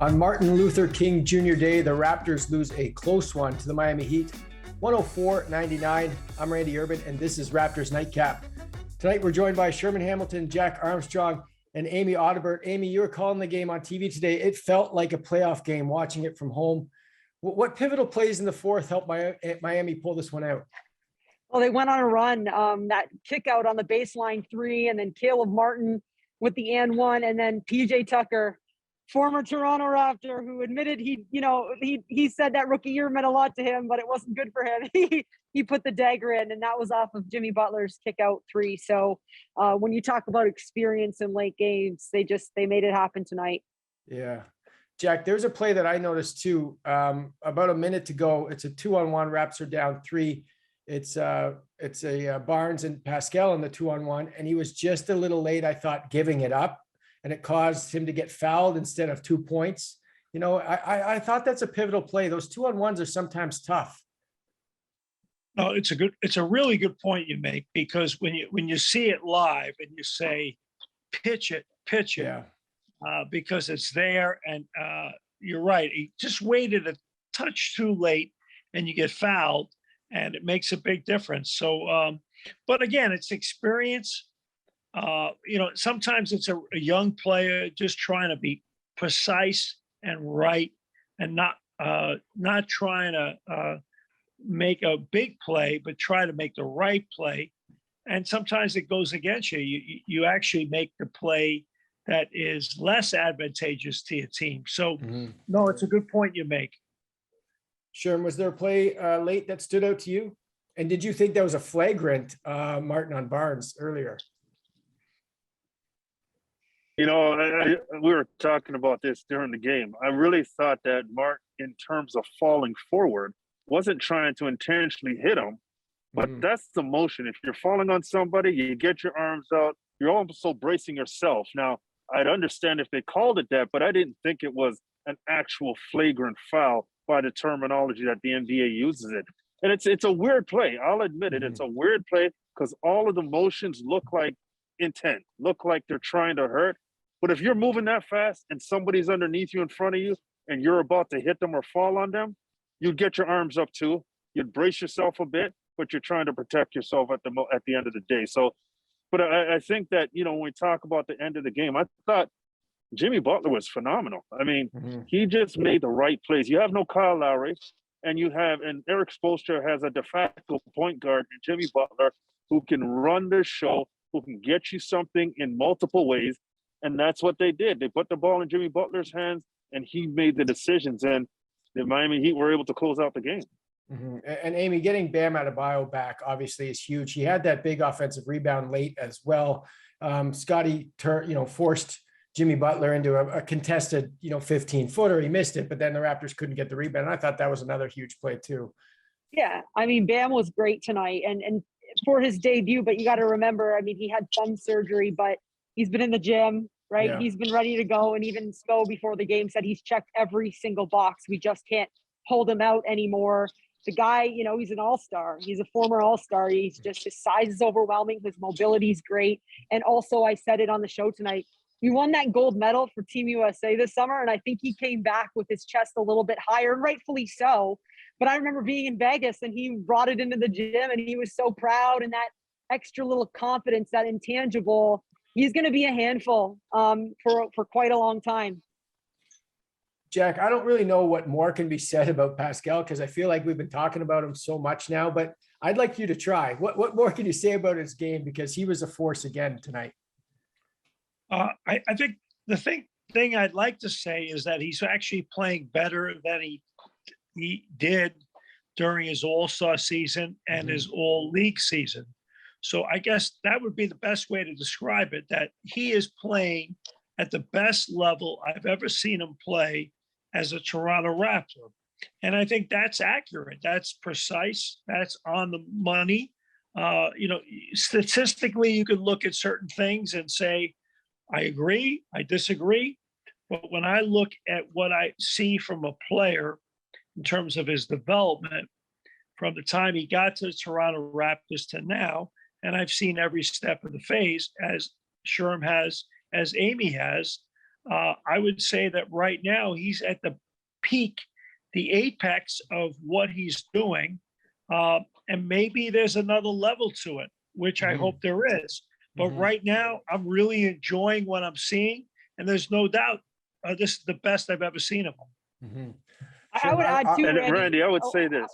On Martin Luther King Jr. Day, the Raptors lose a close one to the Miami Heat, 104-99. I'm Randy Urban, and this is Raptors Night Cap. Tonight, we're joined by Sherman Hamilton, Jack Armstrong, and Amy Audibert. Amy, you were calling the game on TV today. It felt like a playoff game watching it from home. What pivotal plays in the fourth helped Miami pull this one out? Well, they went on a run, that kick out on the baseline three, and then Caleb Martin with the and one, and then PJ Tucker, former Toronto Raptor, who admitted he said that rookie year meant a lot to him, but it wasn't good for him. He put the dagger in, and that was off of Jimmy Butler's kick out three. So when you talk about experience in late games, they made it happen tonight. Yeah. Jack, there's a play that I noticed too. About a minute to go. It's a 2-on-1. Raps are down 3. It's a Barnes and Pascal in the 2-on-1, and he was just a little late, I thought, giving it up, and it caused him to get fouled instead of 2 points. You know, I thought that's a pivotal play. Those 2-on-1s are sometimes tough. No, it's a really good point you make, because when you see it live and you say, pitch it, Yeah. because it's there, and you're right. He just waited a touch too late, and you get fouled, and it makes a big difference. So, but again, it's experience. Sometimes it's a young player just trying to be precise and right, and not trying to make a big play, but try to make the right play. And sometimes it goes against you. You actually make the play that is less advantageous to your team. So, No, it's a good point you make. Sherman, was there a play late that stood out to you? And did you think that was a flagrant Martin on Barnes earlier? You know, we were talking about this during the game. I really thought that Martin, in terms of falling forward, wasn't trying to intentionally hit him, but that's the motion. If you're falling on somebody, you get your arms out, you're also bracing yourself. Now, I'd understand if they called it that, but I didn't think it was an actual flagrant foul by the terminology that the NBA uses it. And it's a weird play. I'll admit it. It's a weird play because all of the motions look like intent, look like they're trying to hurt. But if you're moving that fast and somebody's underneath you in front of you and you're about to hit them or fall on them, you'd get your arms up too. You'd brace yourself a bit, but you're trying to protect yourself at the end of the day. So, but I think that, when we talk about the end of the game, I thought Jimmy Butler was phenomenal. I mean, he just made the right plays. You have no Kyle Lowry, and Eric Spoelstra has a de facto point guard, Jimmy Butler, who can run the show, who can get you something in multiple ways. And that's what they did. They put the ball in Jimmy Butler's hands, and he made the decisions. And the Miami Heat were able to close out the game. And Amy, getting Bam Adebayo back obviously is huge. He had that big offensive rebound late as well. Scotty, forced Jimmy Butler into a contested, 15-footer. He missed it, but then the Raptors couldn't get the rebound. And I thought that was another huge play too. Yeah, I mean, Bam was great tonight, and for his debut. But you got to remember, I mean, he had thumb surgery, but he's been in the gym. Right. Yeah. He's been ready to go. And even Spo before the game said he's checked every single box. We just can't hold him out anymore. The guy, he's an all-star. He's a former all-star. His size is overwhelming. His mobility is great. And also, I said it on the show tonight, he won that gold medal for Team USA this summer. And I think he came back with his chest a little bit higher, and rightfully so. But I remember being in Vegas and he brought it into the gym and he was so proud, and that extra little confidence, that intangible. He's going to be a handful for quite a long time. Jack, I don't really know what more can be said about Pascal, because I feel like we've been talking about him so much now, but I'd like you to try. What more can you say about his game? Because he was a force again tonight. I think the thing I'd like to say is that he's actually playing better than he did during his All-Star season and his All-League season. So I guess that would be the best way to describe it, that he is playing at the best level I've ever seen him play as a Toronto Raptor. And I think that's accurate. That's precise. That's on the money. Statistically, you can look at certain things and say, I agree, I disagree. But when I look at what I see from a player in terms of his development from the time he got to the Toronto Raptors to now, and I've seen every step of the phase, as Sherm has, as Amy has, I would say that right now he's at the peak, the apex of what he's doing. And maybe there's another level to it, which I hope there is. But right now, I'm really enjoying what I'm seeing. And there's no doubt this is the best I've ever seen of him. I would add too, Randy, I would say this.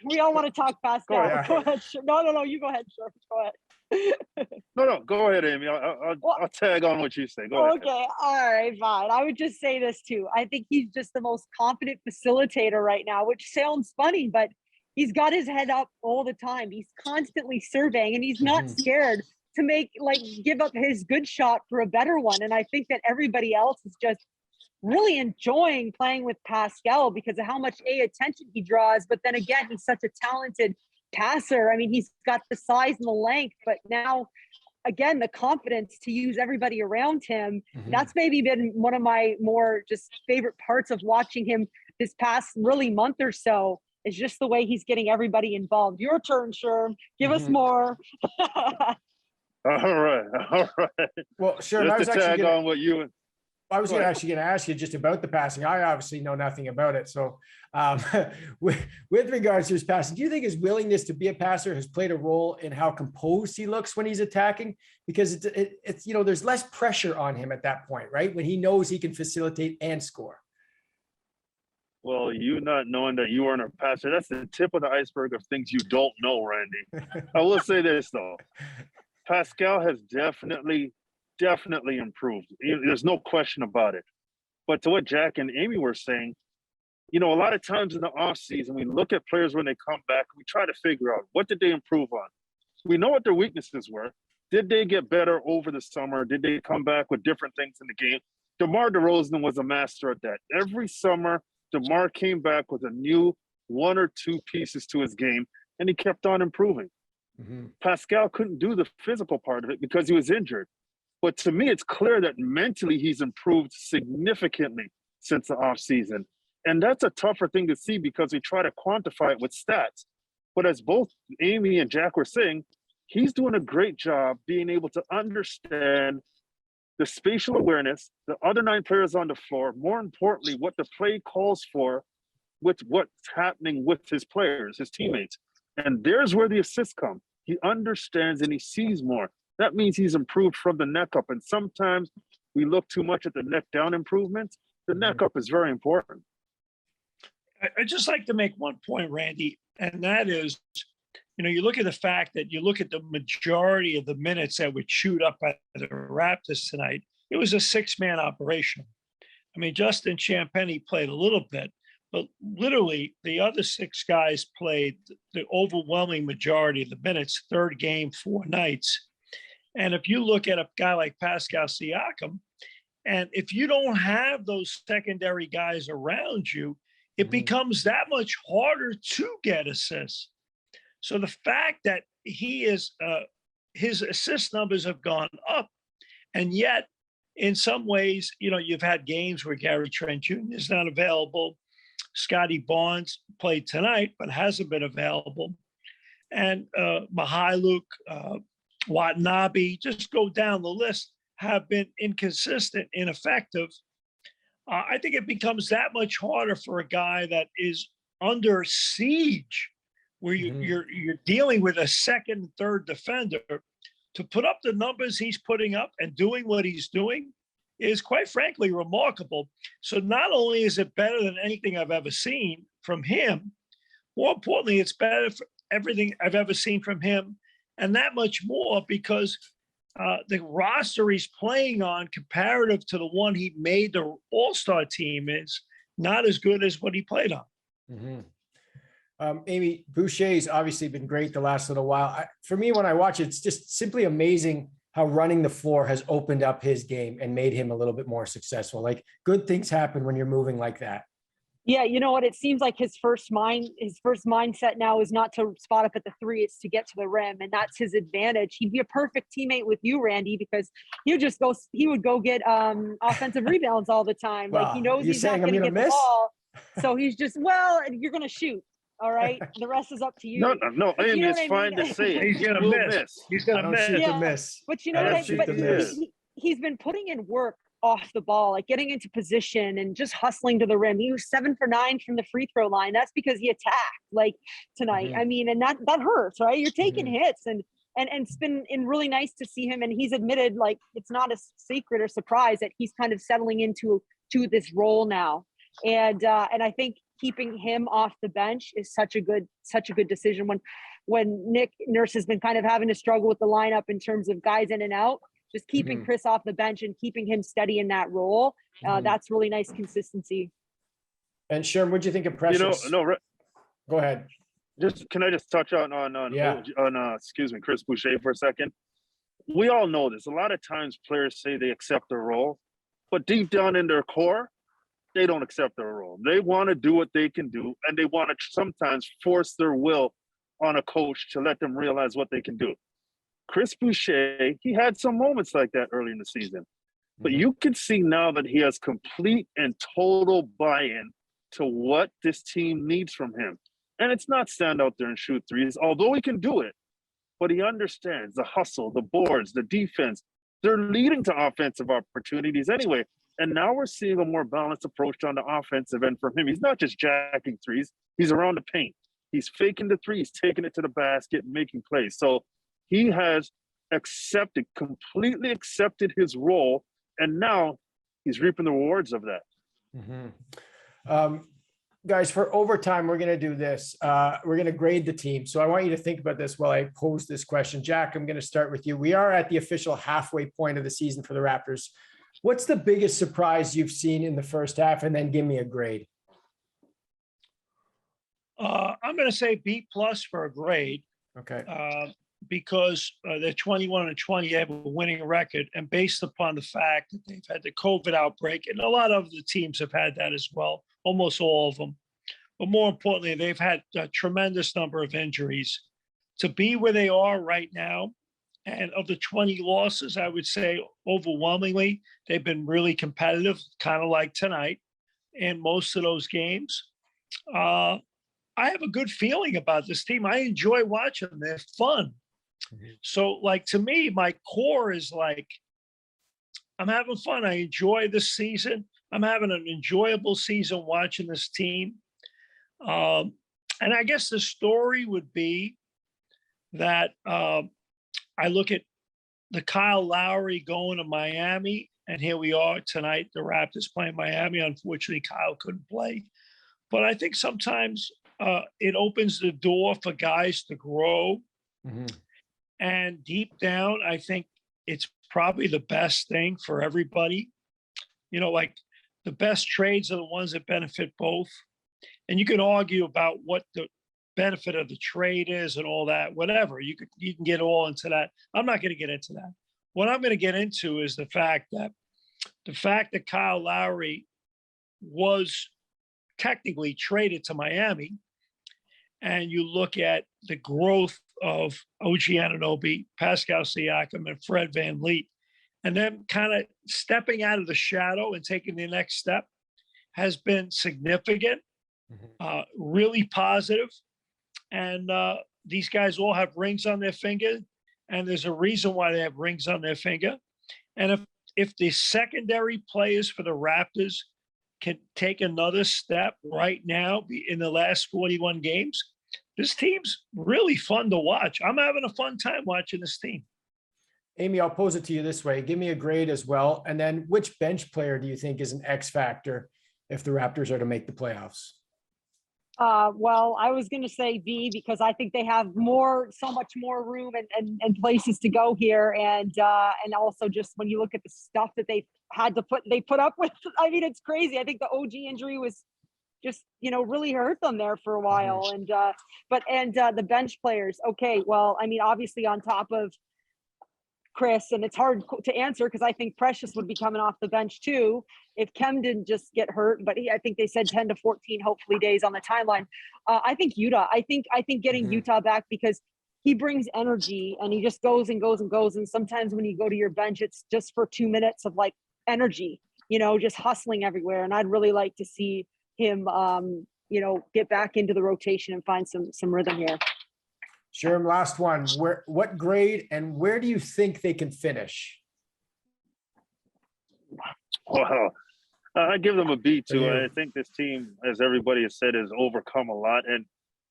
We all want to talk fast now. ahead. Go ahead. No, you go ahead, sure. Go ahead. No, go ahead, Amy. I'll tag on what you say. Go ahead. Okay, all right, fine. I would just say this too. I think he's just the most confident facilitator right now, which sounds funny, but he's got his head up all the time. He's constantly surveying, and he's not scared to give up his good shot for a better one. And I think that everybody else is just really enjoying playing with Pascal because of how much attention he draws. But then again, he's such a talented passer. I mean, he's got the size and the length, but now again, the confidence to use everybody around him. That's maybe been one of my more just favorite parts of watching him this past really month or so, is just the way he's getting everybody involved. Your turn, Sherm. Give us more. All right. Well, Sherm, just to tag on what you and I was actually going to ask you just about the passing. I obviously know nothing about it. So with regards to his passing, do you think his willingness to be a passer has played a role in how composed he looks when he's attacking? Because it's there's less pressure on him at that point, right? When he knows he can facilitate and score. Well, you not knowing that you aren't a passer, that's the tip of the iceberg of things you don't know, Randy. I will say this, though. Pascal has definitely improved. There's no question about it. But to what Jack and Amy were saying, a lot of times in the off season, we look at players when they come back, we try to figure out what did they improve on. We know what their weaknesses were. Did they get better over the summer? Did they come back with different things in the game? DeMar DeRozan was a master at that. Every summer, DeMar came back with a new one or two pieces to his game, and he kept on improving. Pascal couldn't do the physical part of it because he was injured. But to me, it's clear that mentally he's improved significantly since the offseason. And that's a tougher thing to see because we try to quantify it with stats. But as both Amy and Jack were saying, he's doing a great job being able to understand the spatial awareness, the other 9 players on the floor, more importantly, what the play calls for with what's happening with his players, his teammates. And there's where the assists come. He understands and he sees more. That means he's improved from the neck up. And sometimes we look too much at the neck down improvements. The neck up is very important. I'd just like to make one point, Randy, and that is, you look at the fact that you look at the majority of the minutes that would shoot up at the Raptors tonight, it was a 6-man operation. I mean, Justin Champagnie played a little bit, but literally the other 6 guys played the overwhelming majority of the minutes, 3rd game, 4 nights. And if you look at a guy like Pascal Siakam, and if you don't have those secondary guys around you, it becomes that much harder to get assists. So the fact that he is, his assist numbers have gone up, and yet in some ways, you've had games where Gary Trent Jr. is not available. Scotty Barnes played tonight, but hasn't been available. And Mihailuk, Watanabe, just go down the list, have been inconsistent, ineffective. I think it becomes that much harder for a guy that is under siege, where you're dealing with a 2nd and 3rd defender, to put up the numbers he's putting up and doing what he's doing is quite frankly remarkable. So not only is it better than anything I've ever seen from him, more importantly, it's better for everything I've ever seen from him, and that much more because the roster he's playing on comparative to the one he made the All-Star team is not as good as what he played on. Amy, Boucher's obviously been great the last little while. For me, when I watch it, it's just simply amazing how running the floor has opened up his game and made him a little bit more successful. Like, good things happen when you're moving like that. Yeah, you know what? It seems like his first mindset now is not to spot up at the 3; it's to get to the rim, and that's his advantage. He'd be a perfect teammate with you, Randy, because he would go get offensive rebounds all the time. Well, like he knows he's not going to get the ball, so he's just you're going to shoot. All right, the rest is up to you. No, Amy, it's fine to say it. He's going to miss. He's going to miss. Miss. But you know what? He's been putting in work off the ball, like getting into position and just hustling to the rim. He was 7 for 9 from the free throw line. That's because he attacked like tonight. I mean, and that hurts, right? You're taking hits, and it's been really nice to see him. And he's admitted, like, it's not a secret or surprise that he's kind of settling into this role now. And I think keeping him off the bench is such a good decision. When Nick Nurse has been kind of having to struggle with the lineup in terms of guys in and out, just keeping Chris off the bench and keeping him steady in that role, that's really nice consistency. And Sherman, what'd you think of Precious? Go ahead. Can I just touch on Chris Boucher for a second? We all know this. A lot of times players say they accept their role, but deep down in their core, they don't accept their role. They want to do what they can do, and they want to sometimes force their will on a coach to let them realize what they can do. Chris Boucher, he had some moments like that early in the season, but you can see now that he has complete and total buy-in to what this team needs from him. And it's not stand out there and shoot threes, although he can do it, but he understands the hustle, the boards, the defense. They're leading to offensive opportunities anyway. And now we're seeing a more balanced approach on the offensive end from him. He's not just jacking threes. He's around the paint. He's faking the threes, taking it to the basket, making plays. So he has completely accepted his role, and now he's reaping the rewards of that. Guys, for overtime, we're going to do this. We're going to grade the team. So I want you to think about this while I pose this question. Jack, I'm going to start with you. We are at the official halfway point of the season for the Raptors. What's the biggest surprise you've seen in the first half? And then give me a grade. I'm going to say B+ for a grade. Okay. Because they're 21-20, they have a winning record. And based upon the fact that they've had the COVID outbreak, and a lot of the teams have had that as well, almost all of them. But more importantly, they've had a tremendous number of injuries. To be where they are right now, and of the 20 losses, I would say overwhelmingly, they've been really competitive, kind of like tonight, in most of those games. I have a good feeling about this team. I enjoy watching them. They're fun. So, like, to me, my core is like, I'm having fun. I enjoy this season. I'm having an enjoyable season watching this team. And I guess the story would be that I look at the Kyle Lowry going to Miami, and here we are tonight, the Raptors playing Miami. Unfortunately, Kyle couldn't play. But I think sometimes it opens the door for guys to grow. And deep down, I think it's probably the best thing for everybody. You know, like, the best trades are the ones that benefit both. And you can argue about what the benefit of the trade is and all that, whatever. You can get all into that. I'm not going to get into that. What I'm going to get into is the fact that Kyle Lowry was technically traded to Miami, and you look at the growth of OG Anunoby, Pascal Siakam, and Fred VanVleet, and them kind of stepping out of the shadow and taking the next step has been significant, really positive. And these guys all have rings on their finger, and there's a reason why they have rings on their finger. And if the secondary players for the Raptors can take another step right now in the last 41 games, this team's really fun to watch. I'm having a fun time watching this team. Amy, I'll pose it to you this way. Give me a grade as well. And then which bench player do you think is an X factor if the Raptors are to make the playoffs? Well, I was going to say B, because I think they have so much more room and places to go here. And also just when you look at the stuff that they put up with, I mean, it's crazy. I think the OG injury was just, really hurt them there for a while. And, the bench players. Okay. Well, I mean, obviously on top of Chris, and it's hard to answer because I think Precious would be coming off the bench too if Kem didn't just get hurt. But I think they said 10 to 14 hopefully days on the timeline. I think Utah. I think getting Utah back, because he brings energy and he just goes and goes and goes. And sometimes when you go to your bench, it's just for 2 minutes of like energy, just hustling everywhere. And I'd really like to see him, get back into the rotation and find some rhythm here. Sherm, last one. What grade and where do you think they can finish? Wow. I give them a B too. Yeah. I think this team, as everybody has said, has overcome a lot. And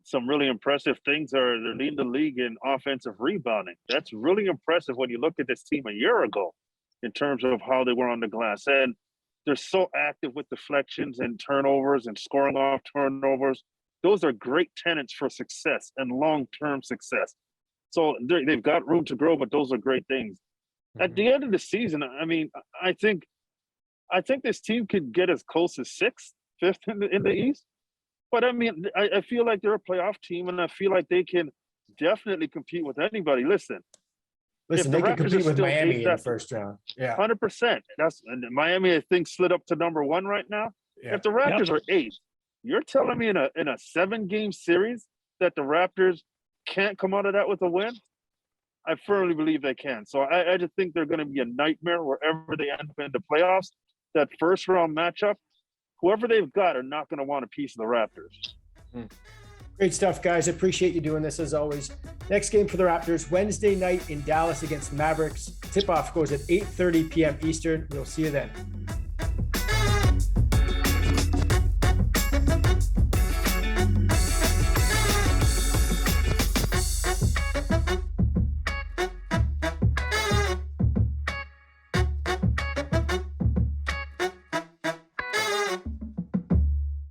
some really impressive things are they're leading the league in offensive rebounding. That's really impressive when you look at this team a year ago in terms of how they were on the glass. And they're so active with deflections and turnovers and scoring off turnovers. Those are great tenets for success and long-term success. So they've got room to grow, but those are great things. At the end of the season, I mean, I think this team could get as close as fifth in the East. But I mean, I feel like they're a playoff team, and I feel like they can definitely compete with anybody. Listen, they can compete with Miami in the first round. Yeah, 100%. And Miami, I think, slid up to number 1 right now. Yeah. If the Raptors are 8th, you're telling me in a 7-game series that the Raptors can't come out of that with a win? I firmly believe they can. So I just think they're going to be a nightmare wherever they end up in the playoffs. That first round matchup, whoever they've got are not going to want a piece of the Raptors. Great stuff, guys. Appreciate you doing this as always. Next game for the Raptors, Wednesday night in Dallas against Mavericks. Tip-off goes at 8:30 p.m. Eastern. We'll see you then.